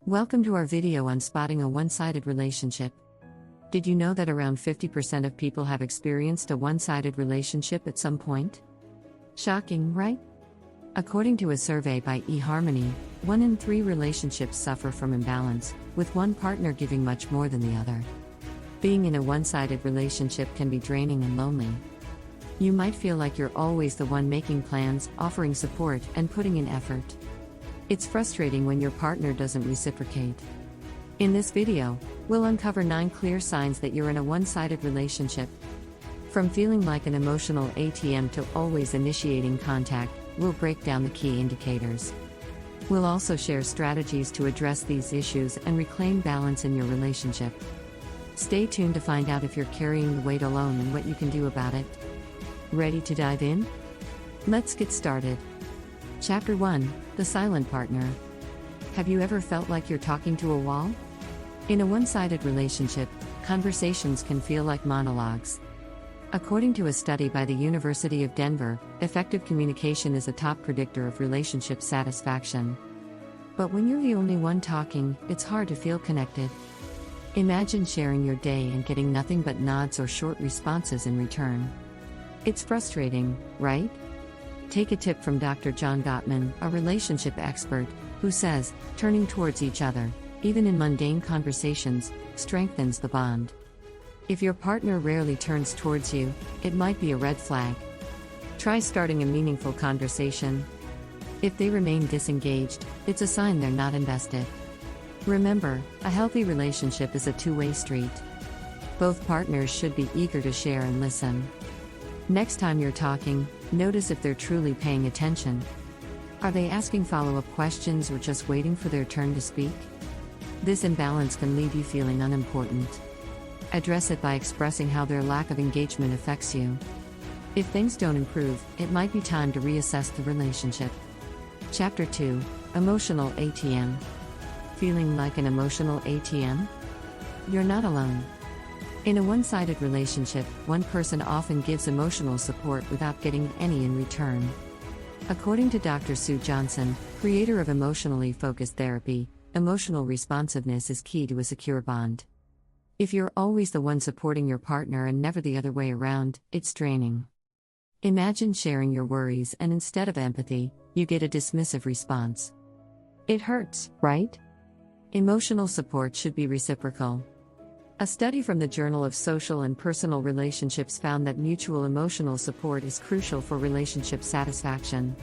Welcome to our video on spotting a one-sided relationship. Did you know that around 50% of people have experienced a one-sided relationship at some point? Shocking, right? According to a survey by eHarmony, 1 in 3 relationships suffer from imbalance, with one partner giving much more than the other. Being in a one-sided relationship can be draining and lonely. You might feel like you're always the one making plans, offering support, and putting in effort. It's frustrating when your partner doesn't reciprocate. In this video, we'll uncover 9 clear signs that you're in a one-sided relationship. From feeling like an emotional ATM to always initiating contact, we'll break down the key indicators. We'll also share strategies to address these issues and reclaim balance in your relationship. Stay tuned to find out if you're carrying the weight alone and what you can do about it. Ready to dive in? Let's get started. Chapter 1: The Silent Partner. Have you ever felt like you're talking to a wall? In a one-sided relationship, conversations can feel like monologues. According to a study by the University of Denver, effective communication is a top predictor of relationship satisfaction. But when you're the only one talking, it's hard to feel connected. Imagine sharing your day and getting nothing but nods or short responses in return. It's frustrating, right? Take a tip from Dr. John Gottman, a relationship expert, who says, turning towards each other, even in mundane conversations, strengthens the bond. If your partner rarely turns towards you, it might be a red flag. Try starting a meaningful conversation. If they remain disengaged, it's a sign they're not invested. Remember, a healthy relationship is a two-way street. Both partners should be eager to share and listen. Next time you're talking, notice if they're truly paying attention. Are they asking follow-up questions or just waiting for their turn to speak? This imbalance can leave you feeling unimportant. Address it by expressing how their lack of engagement affects you. If things don't improve, it might be time to reassess the relationship. Chapter 2: Emotional ATM. Feeling like an emotional ATM? You're not alone. In a one-sided relationship, one person often gives emotional support without getting any in return. According to Dr. Sue Johnson, creator of emotionally focused therapy, emotional responsiveness is key to a secure bond. If you're always the one supporting your partner and never the other way around, it's draining. Imagine sharing your worries and instead of empathy, you get a dismissive response. It hurts, right? Emotional support should be reciprocal. A study from the Journal of Social and Personal Relationships found that mutual emotional support is crucial for relationship satisfaction.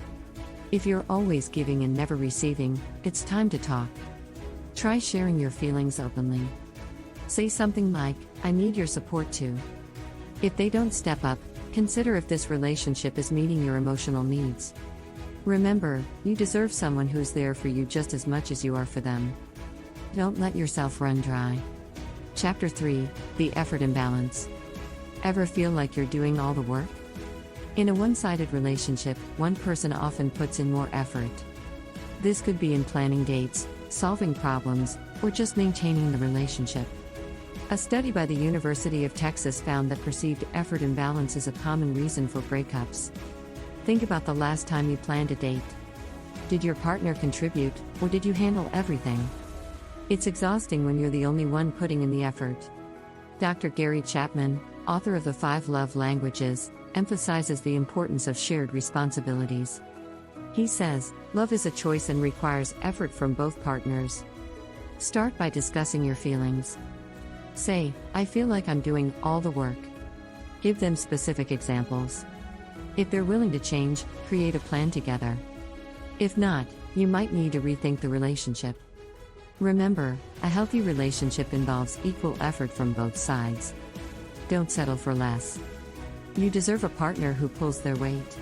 If you're always giving and never receiving, it's time to talk. Try sharing your feelings openly. Say something like, "I need your support too." If they don't step up, consider if this relationship is meeting your emotional needs. Remember, you deserve someone who's there for you just as much as you are for them. Don't let yourself run dry. Chapter 3: The Effort Imbalance. Ever feel like you're doing all the work? In a one-sided relationship, one person often puts in more effort. This could be in planning dates, solving problems, or just maintaining the relationship. A study by the University of Texas found that perceived effort imbalance is a common reason for breakups. Think about the last time you planned a date. Did your partner contribute, or did you handle everything? It's exhausting when you're the only one putting in the effort. Dr. Gary Chapman, author of The 5 Love Languages, emphasizes the importance of shared responsibilities. He says, love is a choice and requires effort from both partners. Start by discussing your feelings. Say, "I feel like I'm doing all the work." Give them specific examples. If they're willing to change, create a plan together. If not, you might need to rethink the relationship. Remember, a healthy relationship involves equal effort from both sides. Don't settle for less. You deserve a partner who pulls their weight.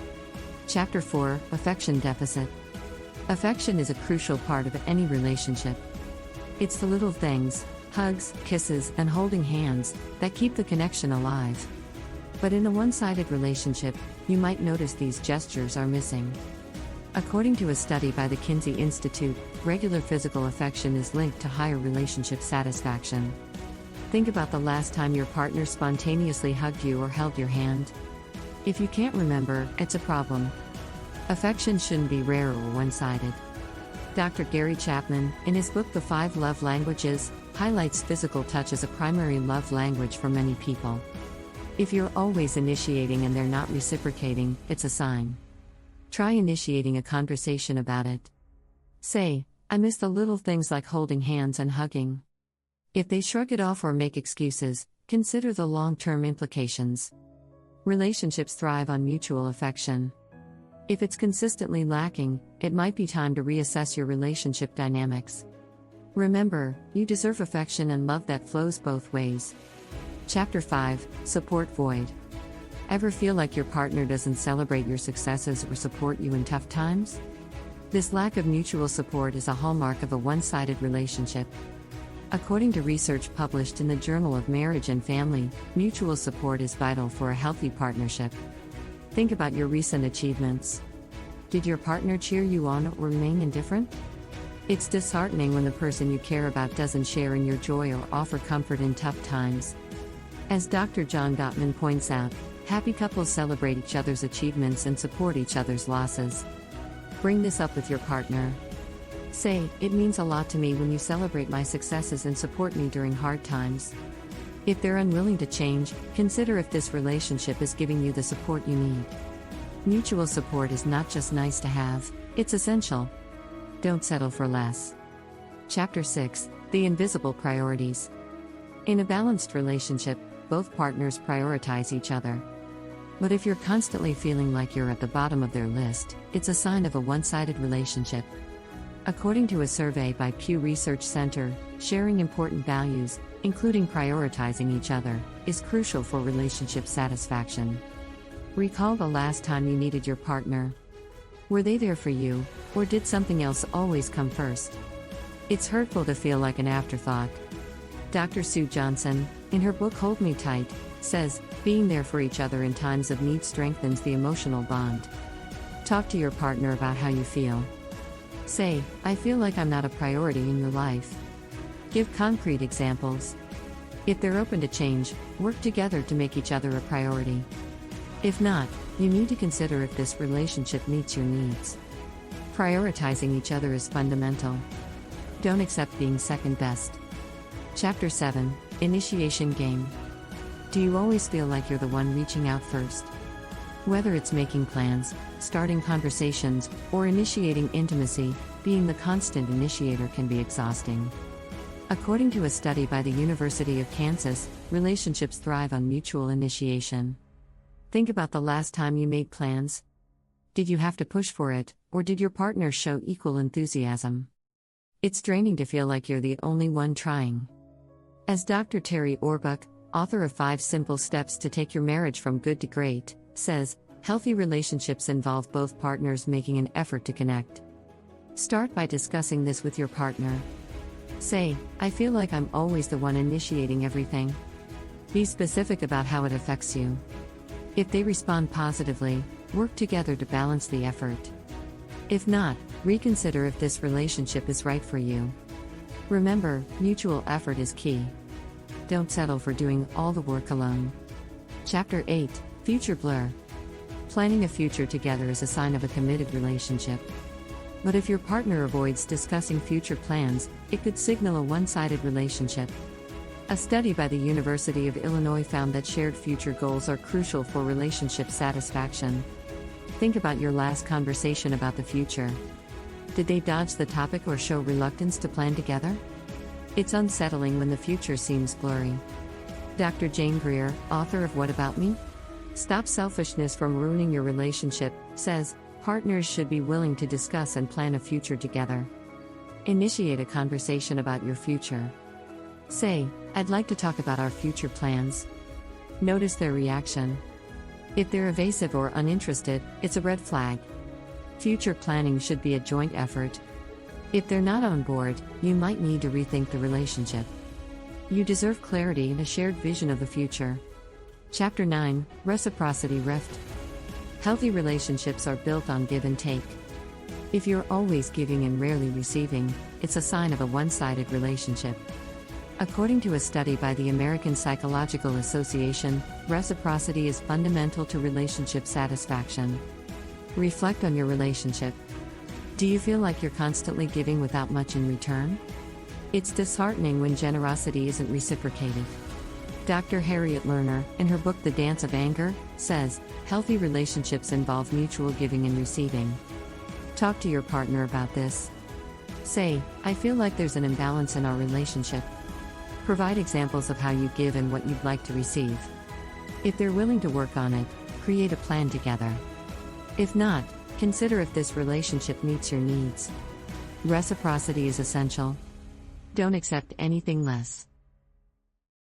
Chapter 4: Affection Deficit. Affection is a crucial part of any relationship. It's the little things, hugs, kisses, and holding hands, that keep the connection alive. But in a one-sided relationship, you might notice these gestures are missing. According to a study by the Kinsey Institute, regular physical affection is linked to higher relationship satisfaction. Think about the last time your partner spontaneously hugged you or held your hand. If you can't remember, it's a problem. Affection shouldn't be rare or one-sided. Dr. Gary Chapman, in his book The 5 Love Languages, highlights physical touch as a primary love language for many people. If you're always initiating and they're not reciprocating, it's a sign. Try initiating a conversation about it. Say, "I miss the little things like holding hands and hugging." If they shrug it off or make excuses, consider the long-term implications. Relationships thrive on mutual affection. If it's consistently lacking, it might be time to reassess your relationship dynamics. Remember, you deserve affection and love that flows both ways. Chapter 5, Support Void. Ever feel like your partner doesn't celebrate your successes or support you in tough times? This lack of mutual support is a hallmark of a one-sided relationship. According to research published in the Journal of Marriage and Family, mutual support is vital for a healthy partnership. Think about your recent achievements. Did your partner cheer you on or remain indifferent? It's disheartening when the person you care about doesn't share in your joy or offer comfort in tough times. As Dr. John Gottman points out, happy couples celebrate each other's achievements and support each other's losses. Bring this up with your partner. Say, "It means a lot to me when you celebrate my successes and support me during hard times." If they're unwilling to change, consider if this relationship is giving you the support you need. Mutual support is not just nice to have, it's essential. Don't settle for less. Chapter 6, The Invisible Priorities. In a balanced relationship, both partners prioritize each other. But if you're constantly feeling like you're at the bottom of their list, it's a sign of a one-sided relationship. According to a survey by Pew Research Center, sharing important values, including prioritizing each other, is crucial for relationship satisfaction. Recall the last time you needed your partner. Were they there for you, or did something else always come first? It's hurtful to feel like an afterthought. Dr. Sue Johnson, in her book Hold Me Tight, says, being there for each other in times of need strengthens the emotional bond. Talk to your partner about how you feel. Say, "I feel like I'm not a priority in your life." Give concrete examples. If they're open to change, work together to make each other a priority. If not, you need to consider if this relationship meets your needs. Prioritizing each other is fundamental. Don't accept being second best. Chapter 7, Initiation Game. Do you always feel like you're the one reaching out first? Whether it's making plans, starting conversations, or initiating intimacy, being the constant initiator can be exhausting. According to a study by the University of Kansas, relationships thrive on mutual initiation. Think about the last time you made plans. Did you have to push for it, or did your partner show equal enthusiasm? It's draining to feel like you're the only one trying. As Dr. Terry Orbuck, author of 5 Simple Steps to Take Your Marriage from Good to Great, says, healthy relationships involve both partners making an effort to connect. Start by discussing this with your partner. Say, "I feel like I'm always the one initiating everything." Be specific about how it affects you. If they respond positively, work together to balance the effort. If not, reconsider if this relationship is right for you. Remember, mutual effort is key. Don't settle for doing all the work alone. Chapter 8, Future Blur. Planning a future together is a sign of a committed relationship. But if your partner avoids discussing future plans, it could signal a one-sided relationship. A study by the University of Illinois found that shared future goals are crucial for relationship satisfaction. Think about your last conversation about the future. Did they dodge the topic or show reluctance to plan together? It's unsettling when the future seems blurry. Dr. Jane Greer, author of What About Me? Stop Selfishness from Ruining Your Relationship, says, partners should be willing to discuss and plan a future together. Initiate a conversation about your future. Say, "I'd like to talk about our future plans." Notice their reaction. If they're evasive or uninterested, it's a red flag. Future planning should be a joint effort. If they're not on board, you might need to rethink the relationship. You deserve clarity and a shared vision of the future. Chapter 9, Reciprocity Rift. Healthy relationships are built on give and take. If you're always giving and rarely receiving, it's a sign of a one-sided relationship. According to a study by the American Psychological Association, reciprocity is fundamental to relationship satisfaction. Reflect on your relationship. Do you feel like you're constantly giving without much in return? It's disheartening when generosity isn't reciprocated. Dr. Harriet Lerner, in her book The Dance of Anger, says, healthy relationships involve mutual giving and receiving. Talk to your partner about this. Say, I feel like there's an imbalance in our relationship. Provide examples of how you give and what you'd like to receive. If they're willing to work on it, create a plan together. If not, consider if this relationship meets your needs. Reciprocity is essential. Don't accept anything less.